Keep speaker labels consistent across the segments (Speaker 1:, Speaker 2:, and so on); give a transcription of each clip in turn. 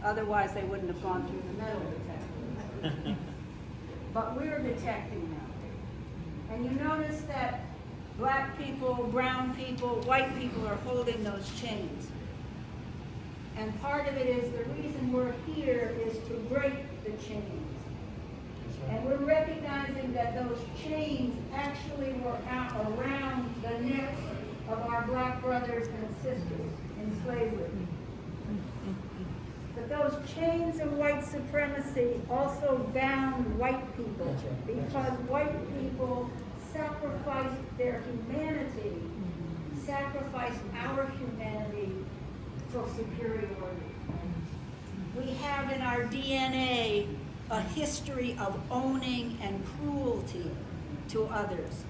Speaker 1: Otherwise, they wouldn't have gone through the metal detector. But we're detecting them. And you notice that black people, brown people, white people are holding those chains. And part of it is the reason we're here is to break the chains. And we're recognizing that those chains actually were out around the necks of our black brothers and sisters in slavery. But those chains of white supremacy also bound white people, because white people sacrificed their humanity, sacrificed our humanity for superiority. We have in our DNA a history of owning and cruelty to others.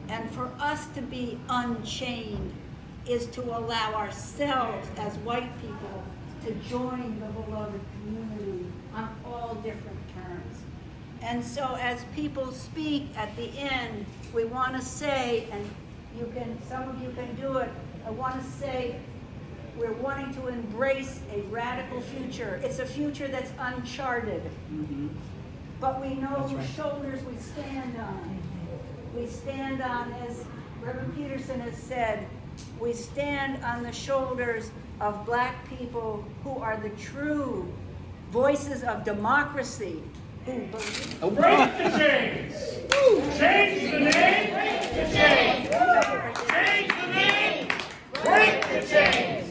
Speaker 1: And for us to be unchained is to allow ourselves as white people to join the beloved community on all different terms. And so as people speak at the end, we want to say, and you can, some of you can do it, I want to say we're wanting to embrace a radical future. It's a future that's uncharted. But we know whose shoulders we stand on. We stand on, as Reverend Peterson has said, we stand on the shoulders of black people who are the true voices of democracy.
Speaker 2: Break the chains! Change the name! Break the chains! Change the name! Break the chains!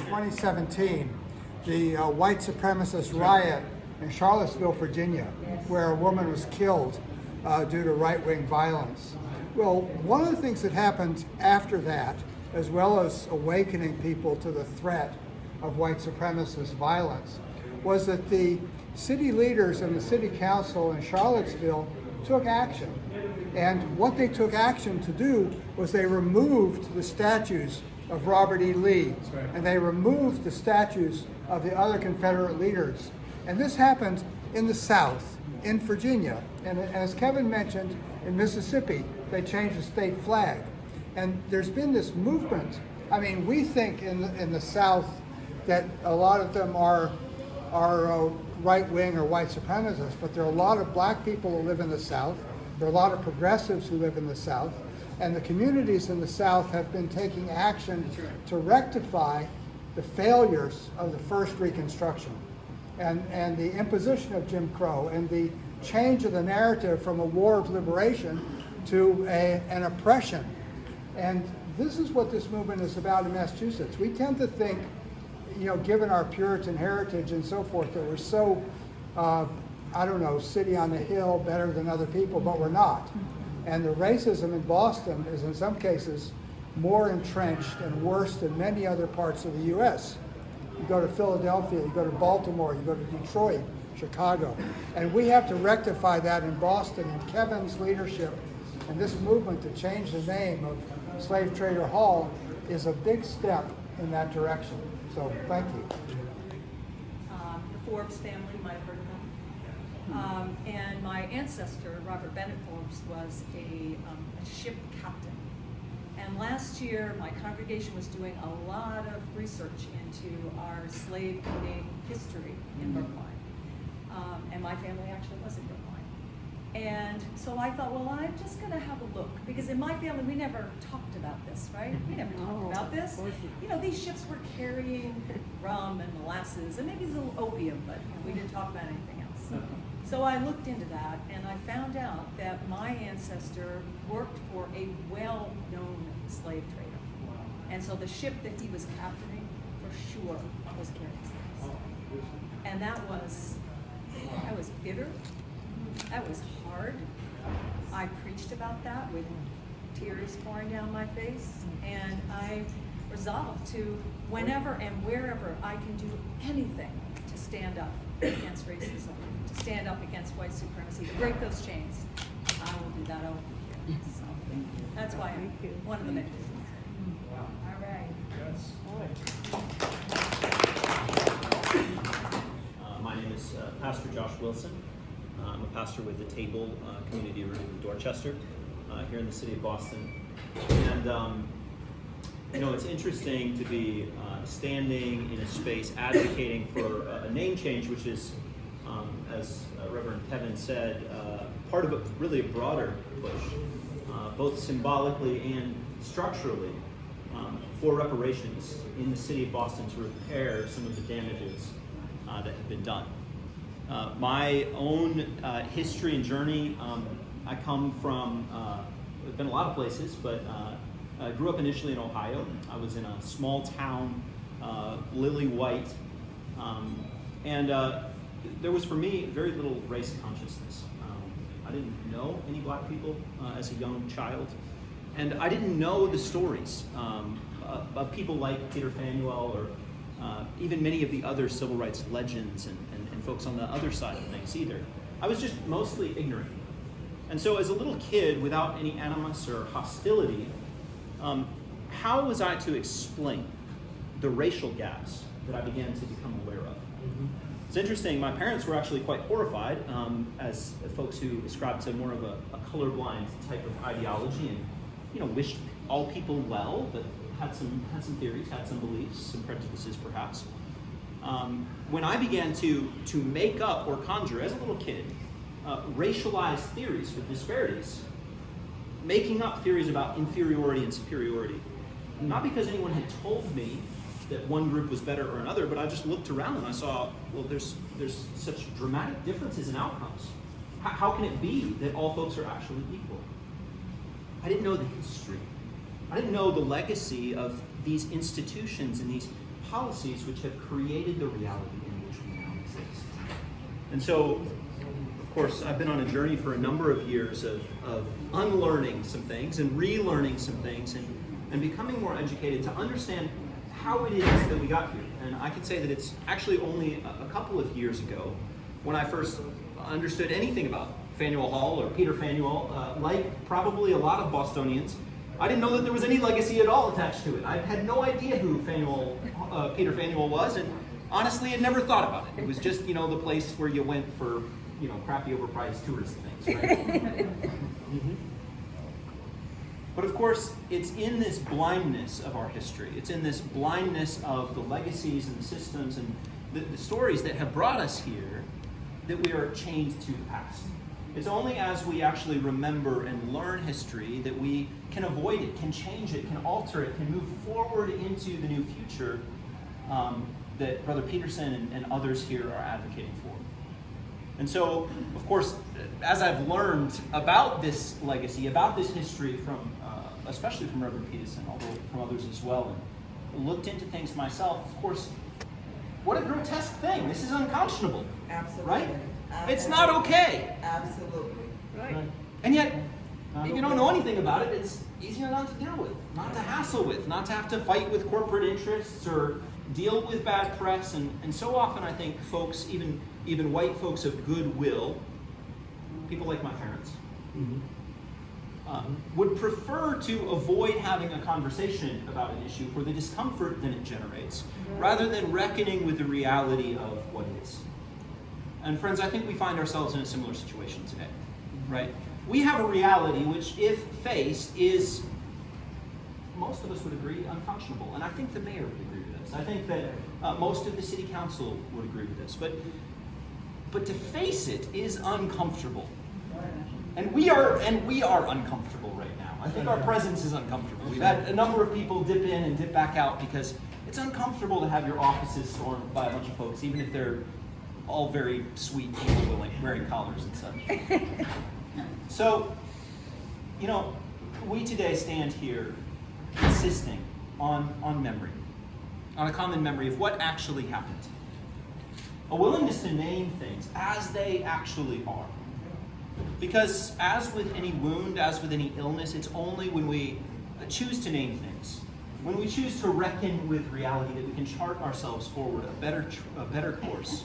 Speaker 3: 2017, the white supremacist riot in Charlottesville, Virginia, where a woman was killed due to right-wing violence. Well, one of the things that happened after that, as well as awakening people to the threat of white supremacist violence, was that the city leaders and the city council in Charlottesville took action. And what they took action to do was they removed the statues of Robert E. Lee, and they removed the statues of the other Confederate leaders. And this happened in the South, in Virginia. And as Kevin mentioned, in Mississippi, they changed the state flag. And there's been this movement. I mean, we think in the South that a lot of them are right-wing or white supremacists, but there are a lot of black people who live in the South. There are a lot of progressives who live in the South. And the communities in the South have been taking action to rectify the failures of the first Reconstruction and the imposition of Jim Crow and the change of the narrative from a war of liberation to an oppression. And this is what this movement is about in Massachusetts. We tend to think, you know, given our Puritan heritage and so forth, that we're so, I don't know, city on the hill, better than other people, but we're not. And the racism in Boston is in some cases more entrenched and worse than many other parts of the U.S. You go to Philadelphia, you go to Baltimore, you go to Detroit, Chicago. And we have to rectify that in Boston, and Kevin's leadership and this movement to change the name of Slave Trader Hall is a big step in that direction. So thank you.
Speaker 4: The Forbes family, you might have heard of them. And my ancestor, Robert Bennett Forbes, was a ship captain. And last year, my congregation was doing a lot of research into our slave owning history in Brookline. And my family actually was in Brookline. And so I thought, well, I'm just going to have a look. Because in my family, we never talked about this, right? We never talked about this. You know, these ships were carrying rum and molasses and maybe a little opium, but we didn't talk about anything else. So I looked into that, and I found out that my ancestor worked for a well-known slave trader. And so the ship that he was captaining, for sure, was carrying slaves. And that was bitter. That was hard. I preached about that with tears pouring down my face, and I resolved to, whenever and wherever I can do anything to stand up against racism, to stand up against white supremacy, to break those chains, I will do that over here. So that's why I'm one of the many reasons. All right.
Speaker 5: My name is Pastor Josh Wilson. I'm a pastor with the Table Community Room in Dorchester, here in the city of Boston. And You know, it's interesting to be standing in a space advocating for a name change, which is, as Reverend Kevin said, part of really a broader push, both symbolically and structurally, for reparations in the city of Boston to repair some of the damages that have been done. My own history and journey, I come from, I've been a lot of places, but I grew up initially in Ohio. I was in a small town, lily white, and there was for me very little race consciousness. I didn't know any black people as a young child, and I didn't know the stories of people like Peter Faneuil or even many of the other civil rights legends and folks on the other side of things either. I was just mostly ignorant. And so as a little kid, without any animus or hostility, how was I to explain the racial gaps that I began to become aware of? It's interesting, my parents were actually quite horrified as folks who ascribed to more of a colorblind type of ideology and, you know, wished all people well, but had some theories, had some beliefs, some prejudices perhaps. When I began to make up or conjure as a little kid racialized theories for disparities, making up theories about inferiority and superiority, not because anyone had told me that one group was better or another, but I just looked around and I saw, well, there's such dramatic differences in outcomes. How can it be that all folks are actually equal? I didn't know the history. I didn't know the legacy of these institutions and these policies which have created the reality in which we now exist. And so, of course, I've been on a journey for a number of years of unlearning some things and relearning some things and becoming more educated to understand how it is that we got here. And I can say that it's actually only a couple of years ago when I first understood anything about Faneuil Hall or Peter Faneuil. Like probably a lot of Bostonians, I didn't know that there was any legacy at all attached to it. I had no idea who Peter Faneuil was, and honestly had never thought about it. It was just, you know, the place where you went for, you know, crappy overpriced tourist things, right? But of course, it's in this blindness of our history, it's in this blindness of the legacies and the systems and the stories that have brought us here that we are chained to the past. It's only as we actually remember and learn history that we can avoid it, can change it, can alter it, can move forward into the new future that Brother Peterson and others here are advocating for. And so, of course, as I've learned about this legacy, about this history from, especially from Reverend Peterson, although from others as well, and looked into things myself, of course, what a grotesque thing. This is unconscionable.
Speaker 6: Absolutely.
Speaker 5: Right? It's not okay.
Speaker 6: Absolutely.
Speaker 1: Right.
Speaker 5: And yet, if you don't know anything about it, it's easier not to deal with, not to hassle with, not to have to fight with corporate interests or deal with bad press. And so often I think folks, even white folks of goodwill, people like my parents, would prefer to avoid having a conversation about an issue for the discomfort that it generates, rather than reckoning with the reality of what is. And friends, I think we find ourselves in a similar situation today, right? We have a reality which, if faced, is, most of us would agree, unconscionable. And I think the mayor would agree with this. I think that most of the city council would agree with this. But to face it is uncomfortable. And we are uncomfortable right now. I think our presence is uncomfortable. We've had a number of people dip in and dip back out because it's uncomfortable to have your offices stormed by a bunch of folks, even if they're all very sweet people wearing collars and such. So, you know, we today stand here insisting on memory, on a common memory of what actually happened. A willingness to name things as they actually are. Because as with any wound, as with any illness, it's only when we choose to name things, when we choose to reckon with reality, that we can chart ourselves forward a better course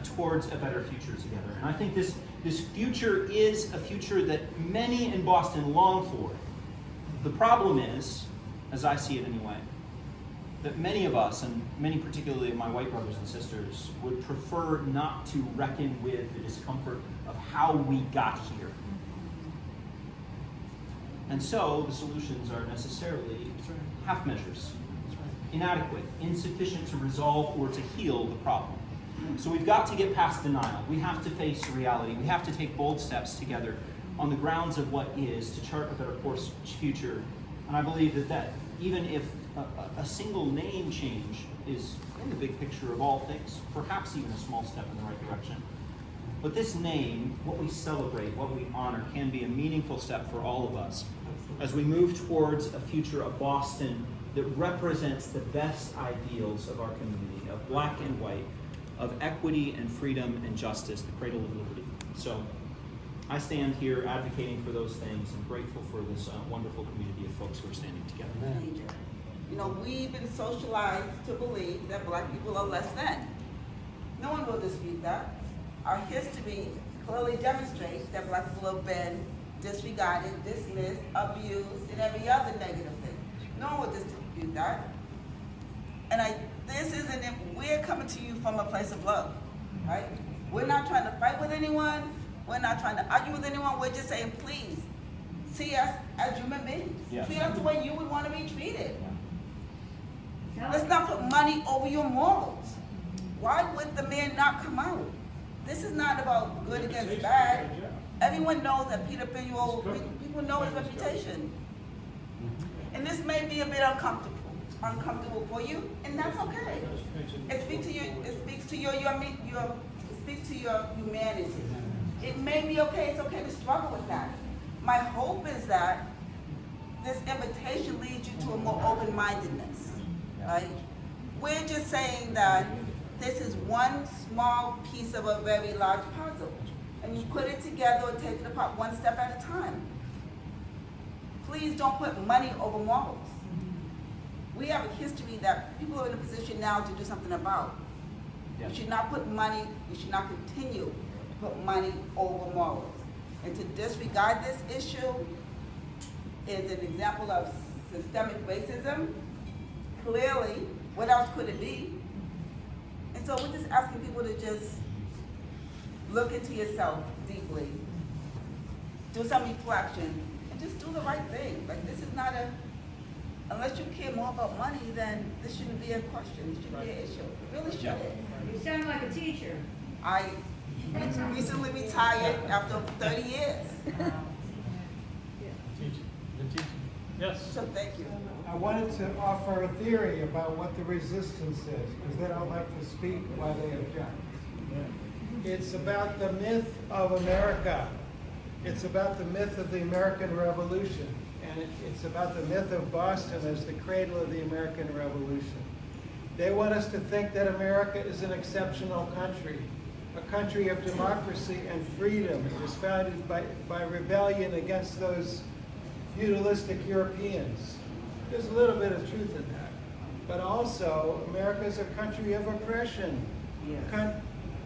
Speaker 5: towards a better future together. And I think this future is a future that many in Boston long for. The problem is, as I see it anyway, that many of us, and many particularly of my white brothers and sisters, would prefer not to reckon with the discomfort of how we got here. And so the solutions are necessarily half measures, inadequate, insufficient to resolve or to heal the problem. So we've got to get past denial. We have to face reality. We have to take bold steps together on the grounds of what is to chart a better course future. And I believe that even if a single name change is in the big picture of all things, perhaps even a small step in the right direction, but this name, what we celebrate, what we honor, can be a meaningful step for all of us as we move towards a future of Boston that represents the best ideals of our community, of black and white, of equity and freedom and justice, the cradle of liberty. So I stand here advocating for those things and grateful for this wonderful community of folks who are standing together.
Speaker 6: You know, we've been socialized to believe that black people are less than. No one will dispute that. Our history clearly demonstrates that black people have been disregarded, dismissed, abused, and every other negative thing. No one will dispute that. And we're coming to you from a place of love, right? We're not trying to fight with anyone. We're not trying to argue with anyone. We're just saying, please, see us as human beings.
Speaker 5: Yeah.
Speaker 6: Treat us the way you would want to be treated. Let's not put money over your morals. Why would the man not come out? This is not about good against bad. Everyone knows that Peter Faneuil, people know his reputation. And this may be a bit uncomfortable for you, and that's okay. It speaks to your humanity. It may be okay, it's okay to struggle with that. My hope is that this invitation leads you to a more open-mindedness, right? We're just saying that this is one small piece of a very large puzzle, and you put it together and take it apart one step at a time. Please don't put money over morals. We have a history that people are in a position now to do something about. You should not put money, you should not continue to put money over morals. And to disregard this issue is an example of systemic racism. Clearly, what else could it be? And so we're just asking people to just look into yourself deeply, do some reflection, and just do the right thing. Like, this is not unless you care more about money, then this shouldn't be a question, it shouldn't be an issue. It really shouldn't.
Speaker 1: You sound like a teacher.
Speaker 6: I recently retired after 30 years.
Speaker 2: Yes.
Speaker 6: So thank you.
Speaker 3: I wanted to offer a theory about what the resistance is, because they don't like to speak while they object. It's about the myth of America. It's about the myth of the American Revolution. And it's about the myth of Boston as the cradle of the American Revolution. They want us to think that America is an exceptional country, a country of democracy and freedom. It was founded by rebellion against those feudalistic Europeans. There's a little bit of truth in that. But also, America is a country of oppression.
Speaker 6: Yes.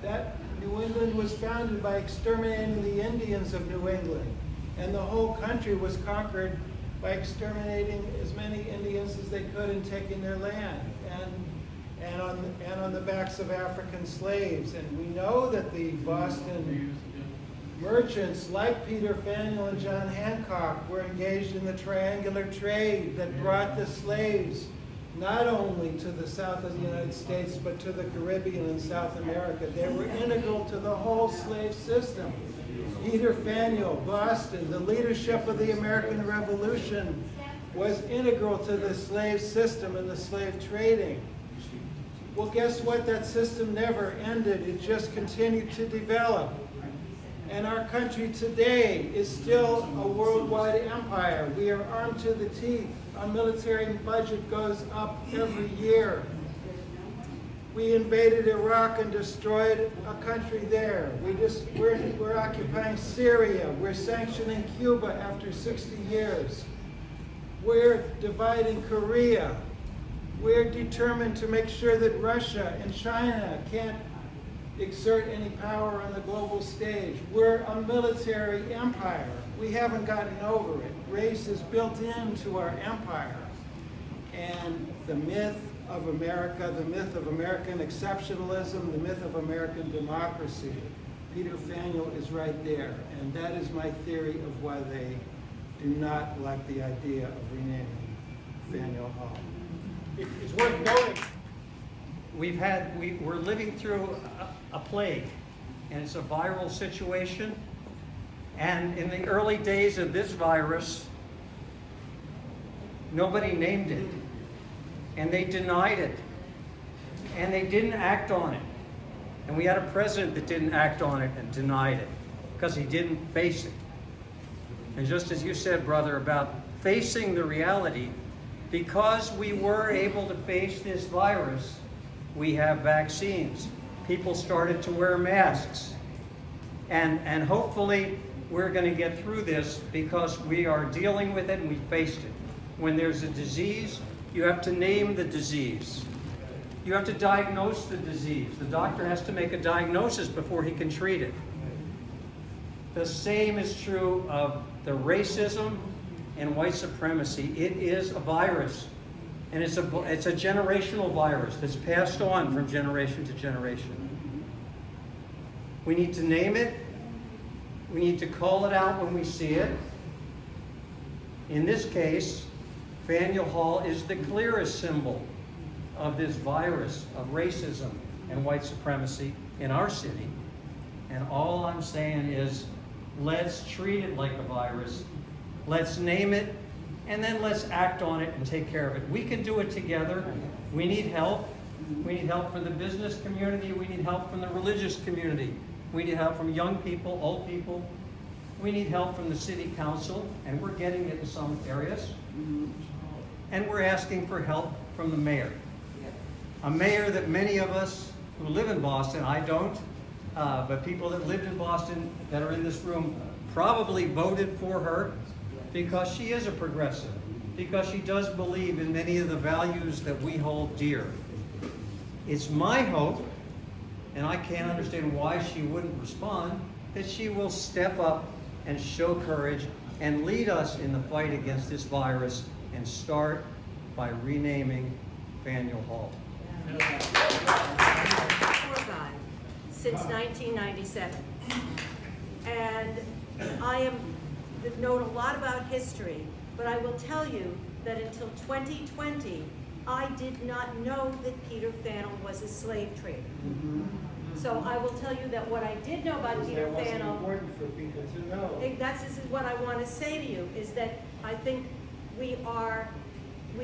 Speaker 3: That New England was founded by exterminating the Indians of New England. And the whole country was conquered by exterminating as many Indians as they could and taking their land. And on the backs of African slaves. And we know that the Boston merchants like Peter Faneuil and John Hancock were engaged in the triangular trade that brought the slaves not only to the south of the United States, but to the Caribbean and South America. They were integral to the whole slave system. Peter Faneuil, Boston, the leadership of the American Revolution was integral to the slave system and the slave trading. Well, guess what? That system never ended. It just continued to develop. And our country today is still a worldwide empire. We are armed to the teeth. Our military budget goes up every year. We invaded Iraq and destroyed a country there. We're occupying Syria. We're sanctioning Cuba after 60 years. We're dividing Korea. We're determined to make sure that Russia and China can't exert any power on the global stage. We're a military empire. We haven't gotten over it. Race is built into our empire. And the myth of America, the myth of American exceptionalism, the myth of American democracy, Peter Faneuil is right there. And that is my theory of why they
Speaker 7: do not like the idea of renaming Faneuil Hall.
Speaker 2: It's worth noting.
Speaker 8: We're living through a plague, and it's a viral situation. And in the early days of this virus, nobody named it, and they denied it, and they didn't act on it. And we had a president that didn't act on it and denied it because he didn't face it. And just as you said, brother, about facing the reality, because we were able to face this virus, we have vaccines. People started to wear masks. And hopefully we're going to get through this because we are dealing with it and we faced it. When there's a disease, you have to name the disease. You have to diagnose the disease. The doctor has to make a diagnosis before he can treat it. The same is true of the racism and white supremacy. It is a virus, and it's a generational virus that's passed on from generation to generation. We need to name it. We need to call it out when we see it. In this case, Faneuil Hall is the clearest symbol of this virus of racism and white supremacy in our city. And all I'm saying is, let's treat it like a virus. Let's name it, and then let's act on it and take care of it. We can do it together. We need help. We need help from the business community. We need help from the religious community. We need help from young people, old people. We need help from the city council, and we're getting it in some areas. And we're asking for help from the mayor. A mayor that many of us who live in Boston, I don't, but people that lived in Boston that are in this room probably voted for her because she is a progressive, because she does believe in many of the values that we hold dear. It's my hope, and I can't understand why she wouldn't respond, that she will step up and show courage and lead us in the fight against this virus and start by renaming Faneuil Hall.
Speaker 9: Since 1997. And I know a lot about history, but I will tell you that until 2020, I did not know that Peter Faneuil was a slave trader. So I will tell you that what I did know about Peter Faneuil,
Speaker 7: Important for people to know.
Speaker 9: this is what I want to say to you, is that I think we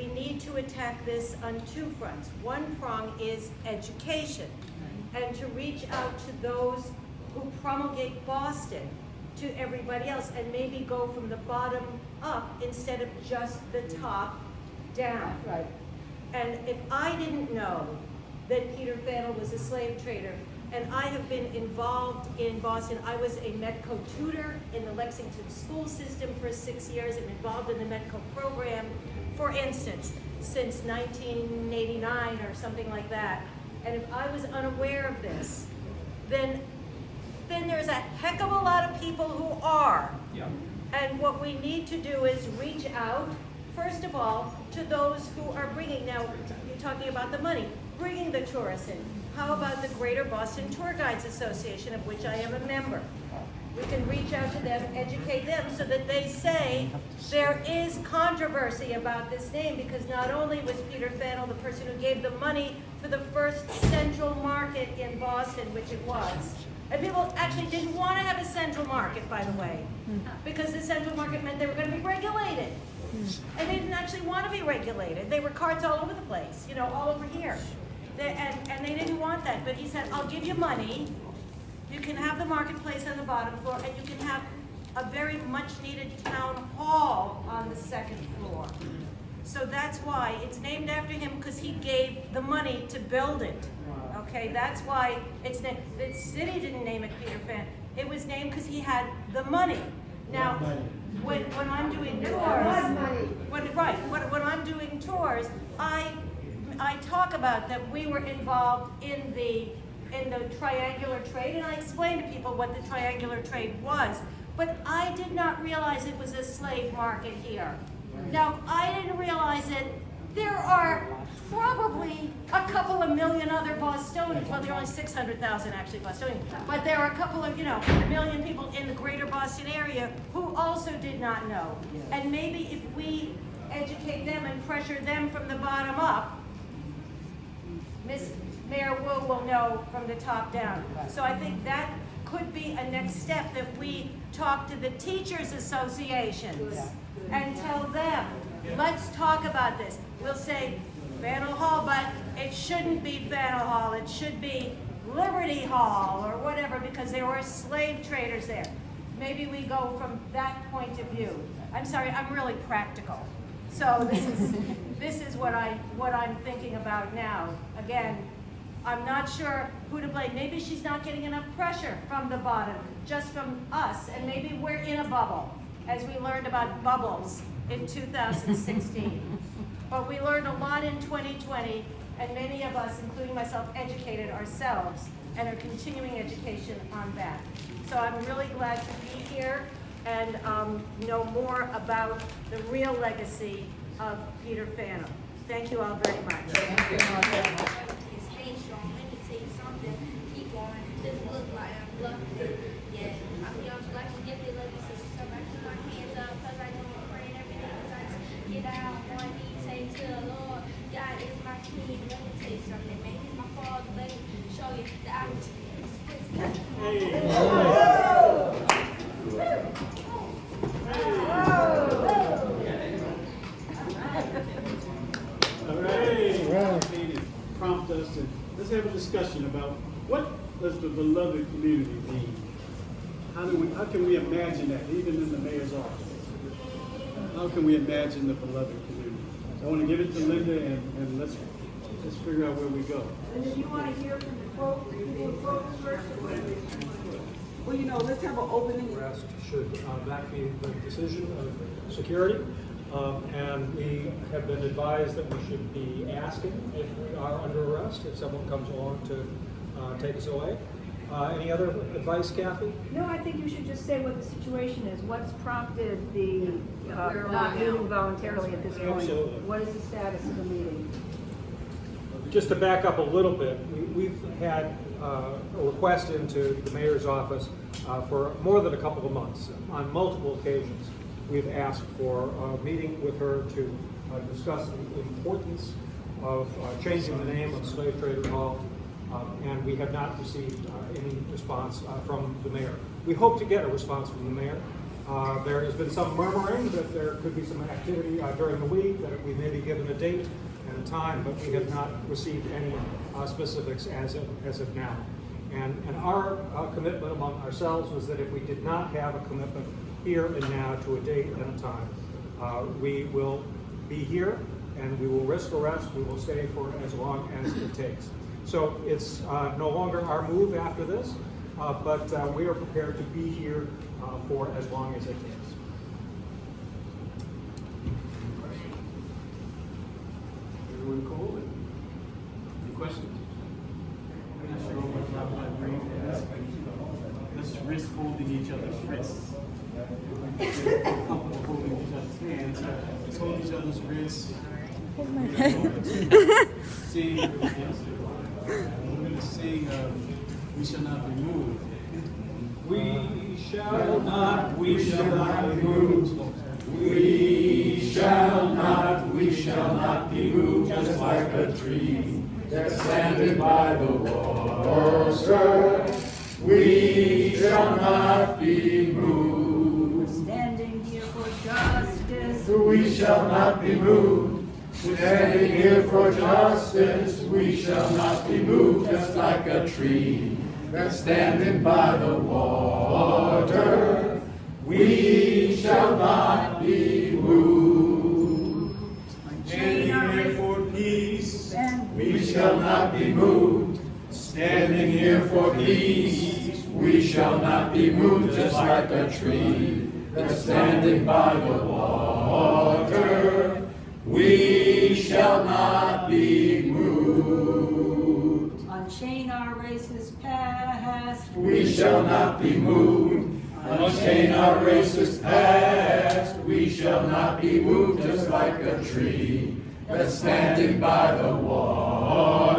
Speaker 9: need to attack this on two fronts. One prong is education, and to reach out to those who promulgate Boston to everybody else, and maybe go from the bottom up instead of just the top down.
Speaker 1: Right.
Speaker 9: And if I didn't know that Peter Faneuil was a slave trader, and I have been involved in Boston, I was a Medco tutor in the Lexington school system for 6 years. I'm involved in the Medco program, for instance, since 1989 or something like that. And if I was unaware of this, then there's a heck of a lot of people who are.
Speaker 8: Yeah.
Speaker 9: And what we need to do is reach out, first of all, to those who are bringing, now you're talking about the money, bringing the tourists in. How about the Greater Boston Tour Guides Association, of which I am a member? We can reach out to them, educate them, so that they say there is controversy about this name, because not only was Peter Faneuil the person who gave the money for the first central market in Boston, which it was, and people actually didn't want to have a central market, by the way, because the central market meant they were going to be regulated. And they didn't actually want to be regulated. They were carts all over the place, you know, all over here. And they didn't want that, but he said, I'll give you money. You can have the marketplace on the bottom floor, and you can have a very much needed town hall on the second floor. So that's why it's named after him, because he gave the money to build it. Okay, that's why it's named. The city didn't name it Peter Fan. It was named because he had the money. Now, when I'm doing tours, when I'm doing tours, I talk about that we were involved in the triangular trade, and I explained to people what the triangular trade was, but I did not realize it was a slave market here. Now, I didn't realize it. There are probably a couple of million other Bostonians. Well, there are only 600,000 actually Bostonians, but there are a couple of, million people in the greater Boston area who also did not know. And maybe if we educate them and pressure them from the bottom up, Miss Mayor Wu will know from the top down. So I think that could be a next step, that we talk to the Teachers Associations and tell them, let's talk about this. We'll say Faneuil Hall, but it shouldn't be Faneuil Hall. It should be Liberty Hall or whatever, because there were slave traders there. Maybe we go from that point of view. I'm sorry, I'm really practical. So this is what I'm thinking about now. Again, I'm not sure who to blame. Maybe she's not getting enough pressure from the bottom, just from us, and maybe we're in a bubble, as we learned about bubbles in 2016. But we learned a lot in 2020, and many of us, including myself, educated ourselves and are continuing education on that. So I'm really glad to be here and know more about the real legacy of Peter Faneuil. Thank you all very much.
Speaker 10: Hey, Sean, let me tell you something. Keep on. This look like I'm bluffing. Yeah, I'm young, like to get the legacy. So I keep my hands up, because I know I'm praying every day. Cause I just get out on one knee, say to the Lord, God is my king. Let me tell you something. Maybe it's my fault, let me show you that
Speaker 11: prompt us to let's have a discussion about what does the beloved community mean? How can we imagine that, even in the mayor's office? How can we imagine the beloved community? I want to give it to Linda and let's figure out where we go.
Speaker 1: And if you want to hear from the folks first.
Speaker 6: Well, let's have an opening.
Speaker 12: Arrest should that be the decision of security, and we have been advised that we should be asking if we are under arrest, if someone comes along to take us away. Any other advice, Kathy?
Speaker 1: No, I think you should just say what the situation is. What's prompted the not meeting voluntarily at this point?
Speaker 12: Absolutely.
Speaker 1: What is the status of the meeting?
Speaker 12: Just to back up a little bit, we've had a request into the mayor's office for more than a couple of months. On multiple occasions, we've asked for a meeting with her to discuss the importance of changing the name of Slave Trader Hall, and we have not received any response from the mayor. We hope to get a response from the mayor. There has been some murmuring that there could be some activity during the week, that we may be given a date and a time, but we have not received any specifics as of now. And our commitment among ourselves was that if we did not have a commitment here and now to a date and a time, we will be here and we will risk arrest. We will stay for as long as it takes. So it's no longer our move after this, but we are prepared to be here for as long as it takes.
Speaker 11: Everyone cool? Any questions? I'm not sure what my brain is. Let's risk holding each other's wrists. Holding each other's hands. Let's hold each other's wrists. Sing. We're going to sing We Shall Not Be Moved.
Speaker 12: We shall not be moved.
Speaker 2: We shall not be moved, just like a tree that's standing by the water. We shall not be moved.
Speaker 1: Standing here for justice.
Speaker 2: We shall not be moved. Standing here for justice. We shall not be moved, just like a tree that's standing by the water. We shall not be moved. Standing here for peace. We shall not be moved. Standing here for peace. We shall not be moved, just like a tree that's standing by the water. We shall not be moved.
Speaker 1: Unchain our racist past.
Speaker 2: We shall not be moved. Unchain our racist past. We shall not be moved, just like a tree that's standing by the water.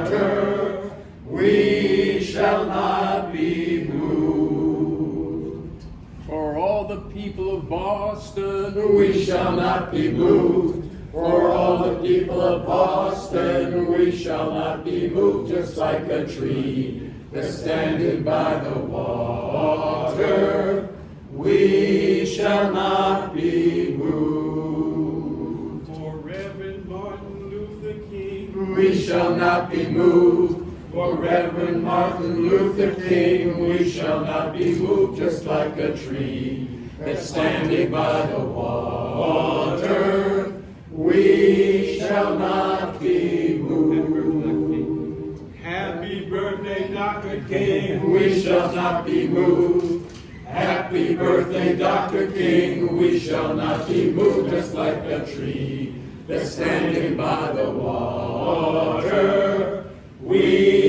Speaker 2: Boston, we shall not be moved. For all the people of Boston, we shall not be moved, just like a tree that's standing by the water. We shall not be moved.
Speaker 11: For Reverend Martin Luther King,
Speaker 2: We shall not be moved. For Reverend Martin Luther King, we shall not be moved, just like a tree that's standing by the water. We shall not be moved.
Speaker 11: happy birthday, Dr. King.
Speaker 2: We shall not be moved. Happy birthday, Dr. King. We shall not be moved, just like a tree that's standing by the water. We